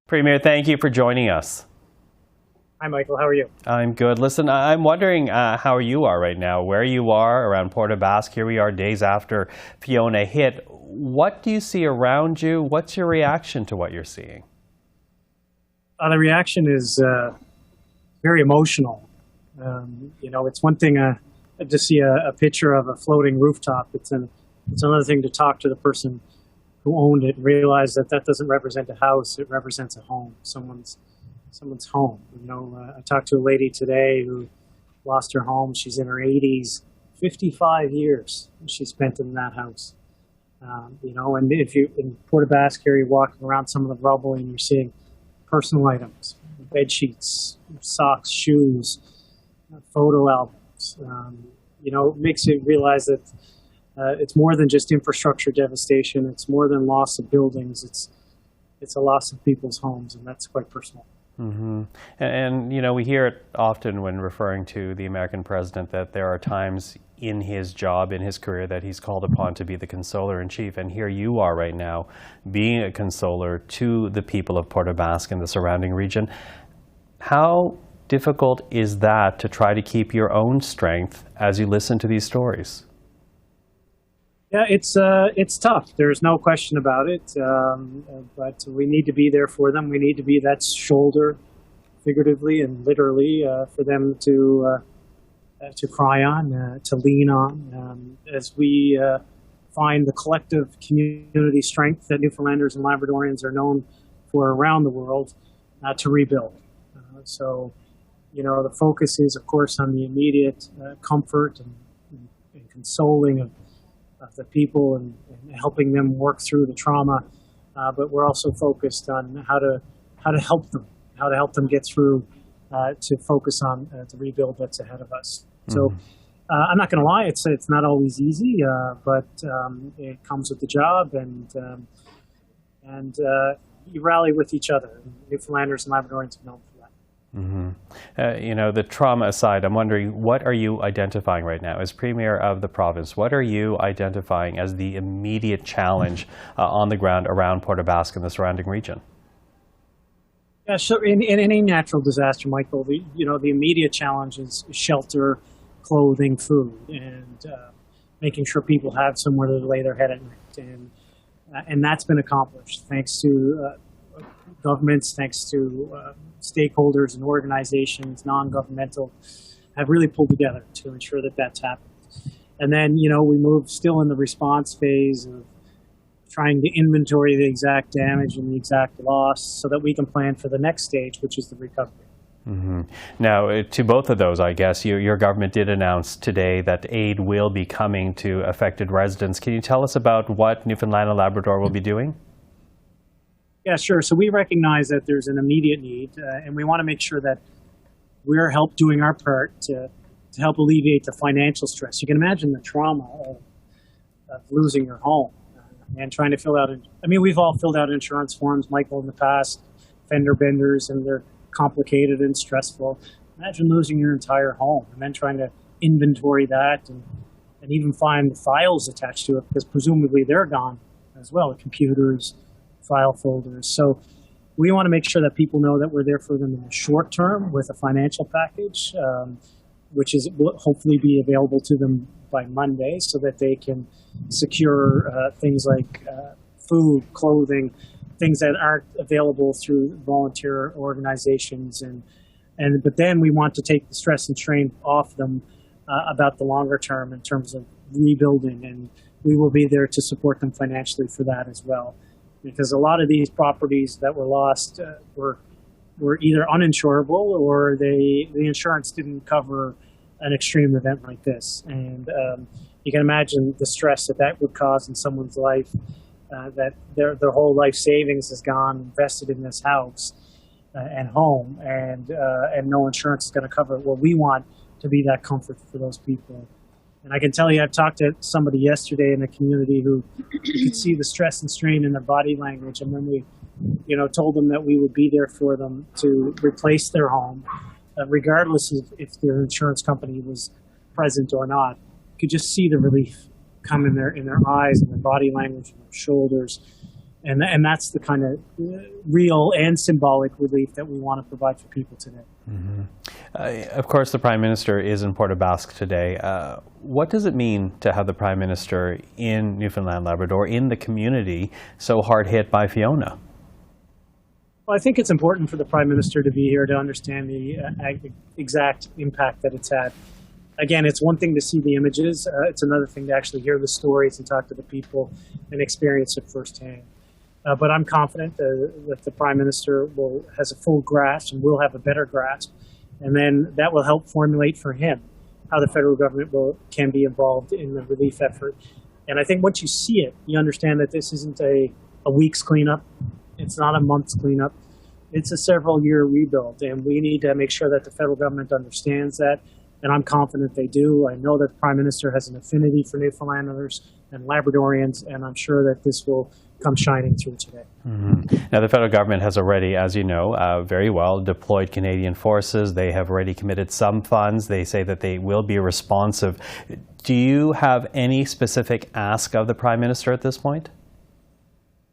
Premier, thank you for joining us. Hi, Michael. How are you? I'm good. Listen, I'm wondering how you are right now, where you are around Port aux Basques. Here we are days after Fiona hit. What do you see around you? What's your reaction to what you're seeing? The reaction is very emotional. It's one thing to see a picture of a floating rooftop. It's another thing to talk to the person who owned it and realize that doesn't represent a house. It represents a home, someone's home. I talked to a lady today who lost her home. She's in her 80s, 55 years she spent in that house. And if you in Port aux Basques here, you're walking around some of the rubble and you're seeing personal items, bed sheets, socks, shoes, photo albums. It makes you realize that it's more than just infrastructure devastation. It's more than loss of buildings. It's a loss of people's homes, and that's quite personal. Mm-hmm. And we hear it often when referring to the American president that there are times in his job, in his career, that he's called upon to be the consoler-in-chief. And here you are right now, being a consoler to the people of Port aux Basques and the surrounding region. How difficult is that to try to keep your own strength as you listen to these stories? Yeah, it's tough. There's no question about it. But we need to be there for them. We need to be that shoulder, figuratively and literally, for them to cry on, to lean on, as we find the collective community strength that Newfoundlanders and Labradorians are known for around the world to rebuild. So, the focus is, of course, on the immediate comfort and consoling of the people and helping them work through the trauma, but we're also focused on how to help them get through to focus on the rebuild that's ahead of us. So I'm not going to lie, it's not always easy, but it comes with the job, and you rally with each other. Newfoundlanders and Labradorians are known for that. Mm-hmm. The trauma aside, I'm wondering, what are you identifying right now as Premier of the province? What are you identifying as the immediate challenge on the ground around Port aux Basques and the surrounding region? Yeah, so in any natural disaster, Michael, the immediate challenge is shelter, clothing, food, and making sure people have somewhere to lay their head at night. And that's been accomplished thanks to governments, thanks to stakeholders and organizations, non-governmental, have really pulled together to ensure that that's happened. And then, we move still in the response phase of trying to inventory the exact damage and the exact loss so that we can plan for the next stage, which is the recovery. Mm-hmm. Now, to both of those, I guess, your government did announce today that aid will be coming to affected residents. Can you tell us about what Newfoundland and Labrador will be doing? Yeah, sure. So we recognize that there's an immediate need, and we want to make sure that we're doing our part to help alleviate the financial stress. You can imagine the trauma of losing your home and trying to fill out. We've all filled out insurance forms, Michael, in the past, fender benders, and they're complicated and stressful. Imagine losing your entire home and then trying to inventory that and even find the files attached to it, because presumably they're gone as well, the computers, file folders. So we want to make sure that people know that we're there for them in the short term with a financial package, which will hopefully be available to them by Monday, so that they can secure things like food, clothing, things that aren't available through volunteer organizations. But then we want to take the stress and strain off them about the longer term in terms of rebuilding, and we will be there to support them financially for that as well. Because a lot of these properties that were lost were either uninsurable or the insurance didn't cover an extreme event like this. And you can imagine the stress that would cause in someone's life, that their whole life savings has gone invested in this house and home, and no insurance is going to cover it. Well, we want to be that comfort for those people. And I can tell you, I've talked to somebody yesterday in the community who could see the stress and strain in their body language. And when we, told them that we would be there for them to replace their home, regardless of if their insurance company was present or not, you could just see the relief come in their eyes and their body language and their shoulders. And that's the kind of real and symbolic relief that we want to provide for people today. Of course, the Prime Minister is in Port aux Basques today. What does it mean to have the Prime Minister in Newfoundland, Labrador, in the community so hard hit by Fiona? Well, I think it's important for the Prime Minister to be here to understand the exact impact that it's had. Again, it's one thing to see the images. It's another thing to actually hear the stories and talk to the people and experience it firsthand. But I'm confident that the Prime Minister has a full grasp and will have a better grasp. And then that will help formulate for him how the federal government can be involved in the relief effort. And I think once you see it, you understand that this isn't a week's cleanup. It's not a month's cleanup. It's a several-year rebuild. And we need to make sure that the federal government understands that. And I'm confident they do. I know that the Prime Minister has an affinity for Newfoundlanders and Labradorians, and I'm sure that this will come shining through today. Now, the federal government has already, as you know, very well deployed Canadian forces. They have already committed some funds. They say that they will be responsive. Do you have any specific ask of the Prime Minister at this point?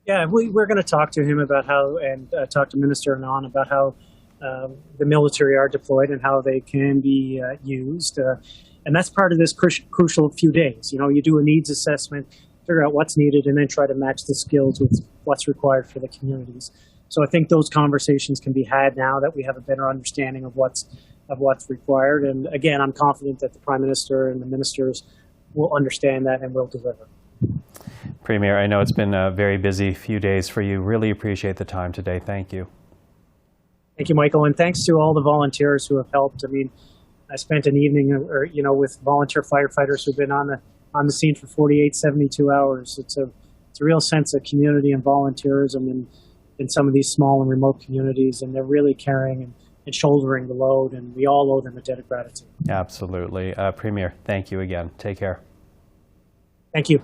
Yeah, we're going to talk to him about how, and talk to Minister Anand about how the military are deployed and how they can be used. And that's part of this crucial few days. You know, you do a needs assessment, figure out what's needed, and then try to match the skills with what's required for the communities. So I think those conversations can be had now that we have a better understanding of what's required. And again, I'm confident that the Prime Minister and the ministers will understand that and will deliver. Premier, I know it's been a very busy few days for you. Really appreciate the time today. Thank you. Thank you, Michael, and thanks to all the volunteers who have helped. I mean, I spent an evening, with volunteer firefighters who've been on the scene for 48, 72 hours. It's a real sense of community and volunteerism in some of these small and remote communities, and they're really carrying and shouldering the load, and we all owe them a debt of gratitude. Absolutely. Premier, thank you again. Take care. Thank you.